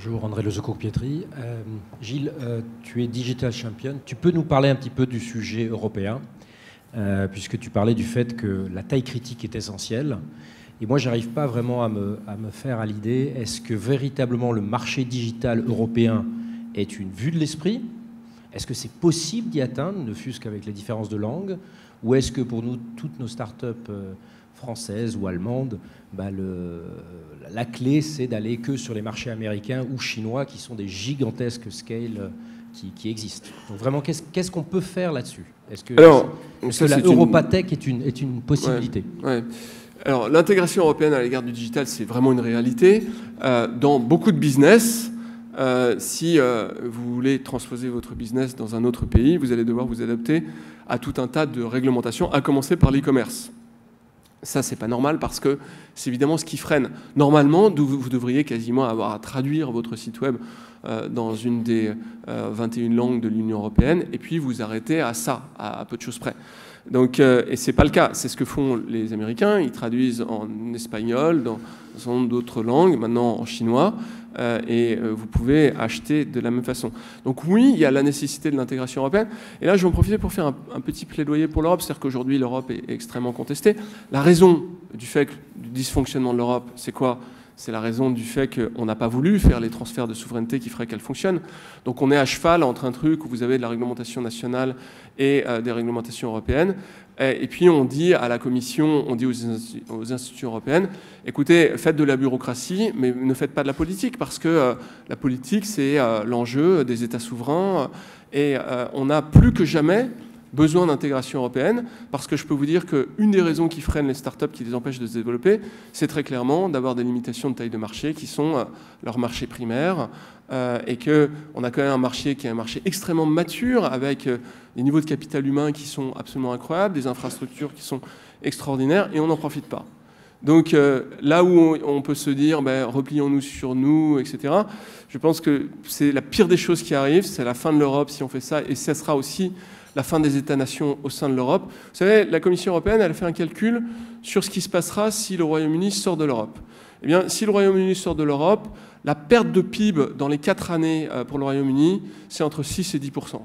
Bonjour, André Lezocourt-Pietri. Gilles, tu es Digital Champion. Tu peux nous parler un petit peu du sujet européen, puisque tu parlais du fait que la taille critique est essentielle. Et moi, je n'arrive pas vraiment à me faire à l'idée, est-ce que véritablement le marché digital européen est une vue de l'esprit? Est-ce que c'est possible d'y atteindre, ne fût-ce qu'avec les différences de langue? Ou est-ce que pour nous, toutes nos startups françaises ou allemandes, la clé, c'est d'aller que sur les marchés américains ou chinois, qui sont des gigantesques scales qui existent? Donc vraiment, qu'est-ce qu'on peut faire là-dessus? Est-ce que la Europatech est une possibilité? Ouais. Alors, l'intégration européenne à l'égard du digital, c'est vraiment une réalité. Dans beaucoup de business, si vous voulez transposer votre business dans un autre pays, vous allez devoir vous adapter à tout un tas de réglementations, à commencer par l'e-commerce. Ça, c'est pas normal parce que c'est évidemment ce qui freine. Normalement, vous devriez quasiment avoir à traduire votre site web dans une des 21 langues de l'Union européenne et puis vous arrêtez à ça, à peu de choses près. Donc, et c'est pas le cas. C'est ce que font les Américains. Ils traduisent en espagnol, dans d'autres langues, maintenant en chinois, et vous pouvez acheter de la même façon. Donc oui, il y a la nécessité de l'intégration européenne. Et là, je vais en profiter pour faire un petit plaidoyer pour l'Europe. C'est-à-dire qu'aujourd'hui, l'Europe est extrêmement contestée. La raison du dysfonctionnement de l'Europe, c'est quoi? C'est la raison du fait qu'on n'a pas voulu faire les transferts de souveraineté qui feraient qu'elle fonctionne. Donc on est à cheval entre un truc où vous avez de la réglementation nationale et des réglementations européennes. Et puis on dit à la Commission, on dit aux institutions européennes, écoutez, faites de la bureaucratie, mais ne faites pas de la politique, parce que la politique, c'est l'enjeu des États souverains. Et on a plus que jamais besoin d'intégration européenne, parce que je peux vous dire qu'une des raisons qui freinent les startups, qui les empêchent de se développer, c'est très clairement d'avoir des limitations de taille de marché qui sont leur marché primaire, et qu'on a quand même un marché qui est un marché extrêmement mature, avec des niveaux de capital humain qui sont absolument incroyables, des infrastructures qui sont extraordinaires, et on n'en profite pas. Donc là où on peut se dire, replions-nous sur nous, etc., je pense que c'est la pire des choses qui arrivent, c'est la fin de l'Europe si on fait ça, et ça sera aussi la fin des États-nations au sein de l'Europe. Vous savez, la Commission européenne, elle a fait un calcul sur ce qui se passera si le Royaume-Uni sort de l'Europe. Eh bien, si le Royaume-Uni sort de l'Europe, la perte de PIB dans les 4 années pour le Royaume-Uni, c'est entre 6 et 10%.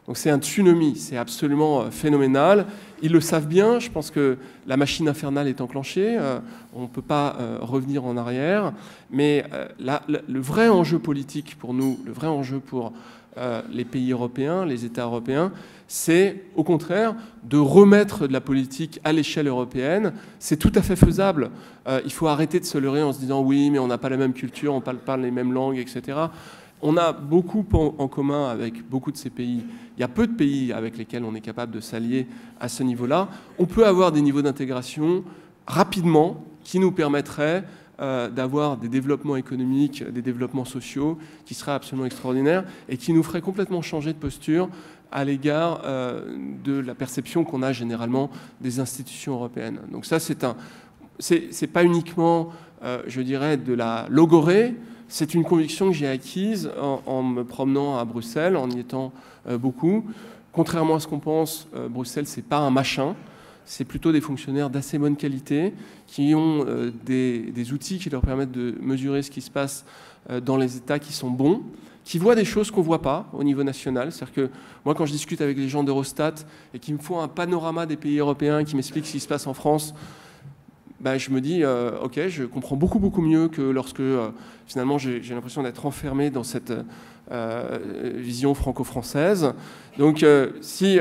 Donc c'est un tsunami, c'est absolument phénoménal. Ils le savent bien, je pense que la machine infernale est enclenchée, on ne peut pas revenir en arrière. Mais le vrai enjeu politique pour nous, le vrai enjeu pour les pays européens, les États européens, c'est au contraire de remettre de la politique à l'échelle européenne. C'est tout à fait faisable. Il faut arrêter de se leurrer en se disant oui, mais on n'a pas la même culture, on ne parle pas les mêmes langues, etc. On a beaucoup en commun avec beaucoup de ces pays. Il y a peu de pays avec lesquels on est capable de s'allier à ce niveau-là. On peut avoir des niveaux d'intégration rapidement qui nous permettraient d'avoir des développements économiques, des développements sociaux qui seraient absolument extraordinaires et qui nous feraient complètement changer de posture à l'égard de la perception qu'on a généralement des institutions européennes. Donc ça, c'est pas uniquement, je dirais, de la logorée. C'est une conviction que j'ai acquise en me promenant à Bruxelles, en y étant beaucoup. Contrairement à ce qu'on pense, Bruxelles, c'est pas un machin. C'est plutôt des fonctionnaires d'assez bonne qualité qui ont des outils qui leur permettent de mesurer ce qui se passe dans les États qui sont bons, qui voient des choses qu'on ne voit pas au niveau national. C'est-à-dire que moi, quand je discute avec les gens d'Eurostat et qui me font un panorama des pays européens, qui m'expliquent ce qui se passe en France, je me dis, ok, je comprends beaucoup, beaucoup mieux que lorsque finalement j'ai l'impression d'être enfermé dans cette vision franco-française. Donc si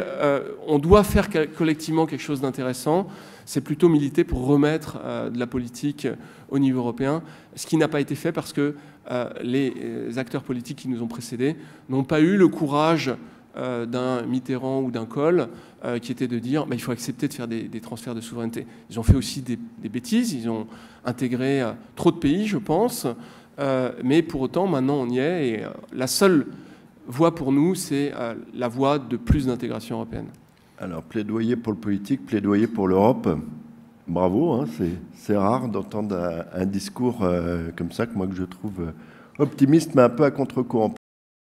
on doit faire collectivement quelque chose d'intéressant, c'est plutôt militer pour remettre de la politique au niveau européen, ce qui n'a pas été fait parce que les acteurs politiques qui nous ont précédés n'ont pas eu le courage d'un Mitterrand ou d'un Kohl qui était de dire il faut accepter de faire des transferts de souveraineté. Ils ont fait aussi des bêtises, ils ont intégré trop de pays, je pense, mais pour autant, maintenant, on y est. Et la seule voie pour nous, c'est la voie de plus d'intégration européenne. Alors, plaidoyer pour le politique, plaidoyer pour l'Europe, bravo, hein, c'est rare d'entendre un discours comme ça, que je trouve optimiste, mais un peu à contre-courant.